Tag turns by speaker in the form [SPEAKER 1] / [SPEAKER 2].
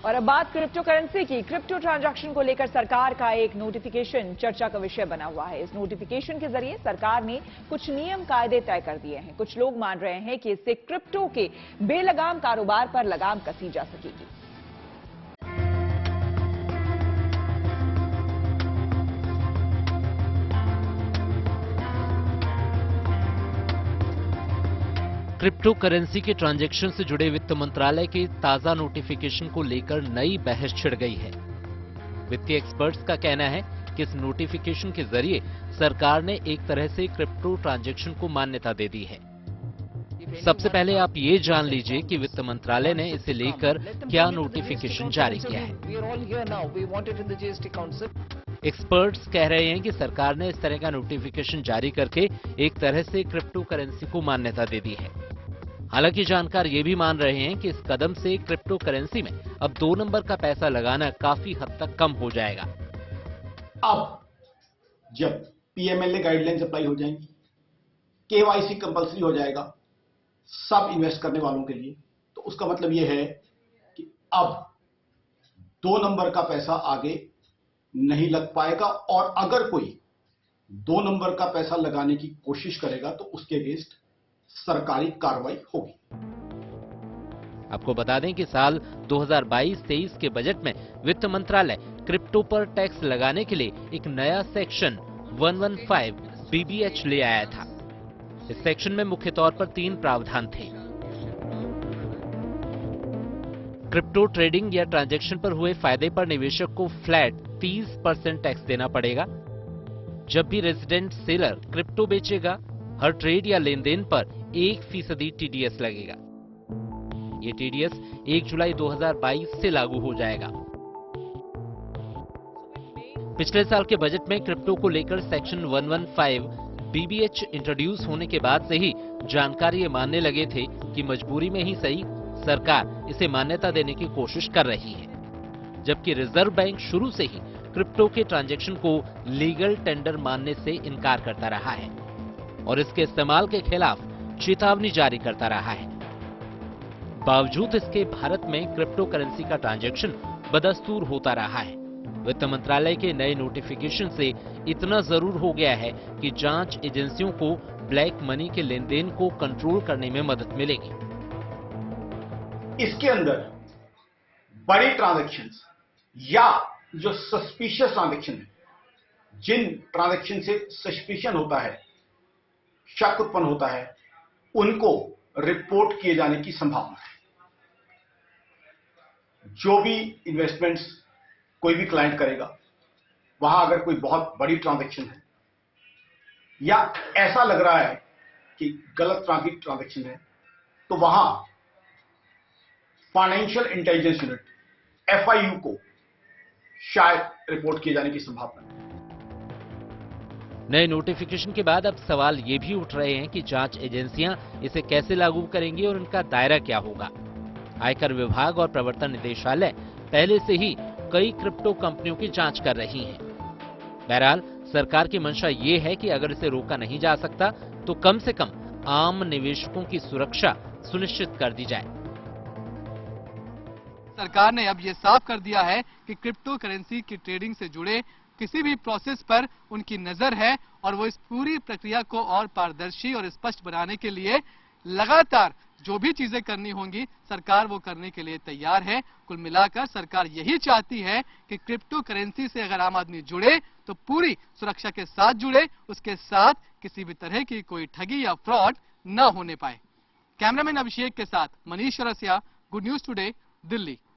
[SPEAKER 1] और अब बात क्रिप्टो करेंसी की। क्रिप्टो ट्रांजैक्शन को लेकर सरकार का एक नोटिफिकेशन चर्चा का विषय बना हुआ है। इस नोटिफिकेशन के जरिए सरकार ने कुछ नियम कायदे तय कर दिए हैं। कुछ लोग मान रहे हैं कि इससे क्रिप्टो के बेलगाम कारोबार पर लगाम कसी जा सकेगी।
[SPEAKER 2] क्रिप्टो करेंसी के ट्रांजैक्शन से जुड़े वित्त मंत्रालय के ताजा नोटिफिकेशन को लेकर नई बहस छिड़ गई है। वित्तीय एक्सपर्ट्स का कहना है कि इस नोटिफिकेशन के जरिए सरकार ने एक तरह से क्रिप्टो ट्रांजैक्शन को मान्यता दे दी है। सबसे पहले आप ये जान लीजिए कि वित्त मंत्रालय ने इसे लेकर क्या नोटिफिकेशन जारी किया है। एक्सपर्ट्स कह रहे हैं कि सरकार ने इस तरह का नोटिफिकेशन जारी करके एक तरह से क्रिप्टो करेंसी को मान्यता दे दी है। हालांकि जानकार ये भी मान रहे हैं कि इस कदम से क्रिप्टो करेंसी में अब 2 नंबर का पैसा लगाना काफी हद तक कम हो जाएगा।
[SPEAKER 3] अब जब पीएमएलए गाइडलाइंस अप्लाई हो जाएंगी, केवाईसी कंपलसरी हो जाएगा सब इन्वेस्ट करने वालों के लिए, तो उसका मतलब यह है कि अब 2 नंबर का पैसा आगे नहीं लग पाएगा और अगर कोई 2 नंबर का पैसा लगाने की कोशिश करेगा तो उसके अगेंस्ट सरकारी कार्रवाई होगी।
[SPEAKER 2] आपको बता दें कि साल 2022-23 के बजट में वित्त मंत्रालय क्रिप्टो पर टैक्स लगाने के लिए एक नया सेक्शन 115 BBH ले आया था। इस सेक्शन में मुख्य तौर पर 3 प्रावधान थे। क्रिप्टो ट्रेडिंग या ट्रांजैक्शन पर हुए फायदे पर निवेशक को फ्लैट 30% टैक्स देना पड़ेगा। जब भी रेजिडेंट सेलर क्रिप्टो बेचेगा, हर ट्रेड या लेनदेन पर 1% TDS लगेगा। ये TDS 1 जुलाई 2022 से लागू हो जाएगा। पिछले साल के बजट में क्रिप्टो को लेकर सेक्शन 115 BBH इंट्रोड्यूस होने के बाद से ही जानकार ये मानने लगे थे कि मजबूरी में ही सही सरकार इसे मान्यता देने की कोशिश कर रही है। जबकि रिजर्व बैंक शुरू से ही क्रिप्टो के ट्रांजैक्शन को लीगल टेंडर मानने से इनकार करता रहा है और इसके इस्तेमाल के खिलाफ चेतावनी जारी करता रहा है। बावजूद इसके भारत में क्रिप्टो करेंसी का ट्रांजैक्शन बदस्तूर होता रहा है। वित्त मंत्रालय के नए नोटिफिकेशन से इतना जरूर हो गया है कि जांच एजेंसियों को ब्लैक मनी के लेन देन को कंट्रोल करने में मदद मिलेगी।
[SPEAKER 3] इसके अंदर बड़ी ट्रांजैक्शंस या जो सस्पिशियस ट्रांजैक्शन है, जिन ट्रांजैक्शन से सस्पिशन होता है, शक उत्पन्न होता है, उनको रिपोर्ट किए जाने की संभावना है। जो भी इन्वेस्टमेंट्स कोई भी क्लाइंट करेगा, वहां अगर कोई बहुत बड़ी ट्रांजैक्शन है या ऐसा लग रहा है कि गलत तरह की ट्रांजैक्शन है, तो वहां फाइनेंशियल इंटेलिजेंस यूनिट FIU को शायद रिपोर्ट किए जाने की संभावना है।
[SPEAKER 2] नए नोटिफिकेशन के बाद अब सवाल ये भी उठ रहे हैं कि जांच एजेंसियां इसे कैसे लागू करेंगी और इनका दायरा क्या होगा। आयकर विभाग और प्रवर्तन निदेशालय पहले से ही कई क्रिप्टो कंपनियों की जांच कर रही हैं। बहरहाल सरकार की मंशा ये है कि अगर इसे रोका नहीं जा सकता तो कम से कम आम निवेशकों की सुरक्षा सुनिश्चित कर दी जाए।
[SPEAKER 4] सरकार ने अब ये साफ कर दिया है कि क्रिप्टो करेंसी की ट्रेडिंग से जुड़े किसी भी प्रोसेस पर उनकी नजर है और वो इस पूरी प्रक्रिया को और पारदर्शी और स्पष्ट बनाने के लिए लगातार जो भी चीजें करनी होंगी सरकार वो करने के लिए तैयार है। कुल मिलाकर सरकार यही चाहती है कि क्रिप्टो करेंसी से अगर आम आदमी जुड़े तो पूरी सुरक्षा के साथ जुड़े, उसके साथ किसी भी तरह की कोई ठगी या फ्रॉड न होने पाए। कैमरामैन अभिषेक के साथ मनीष रसिया, गुड न्यूज टुडे, दिल्ली।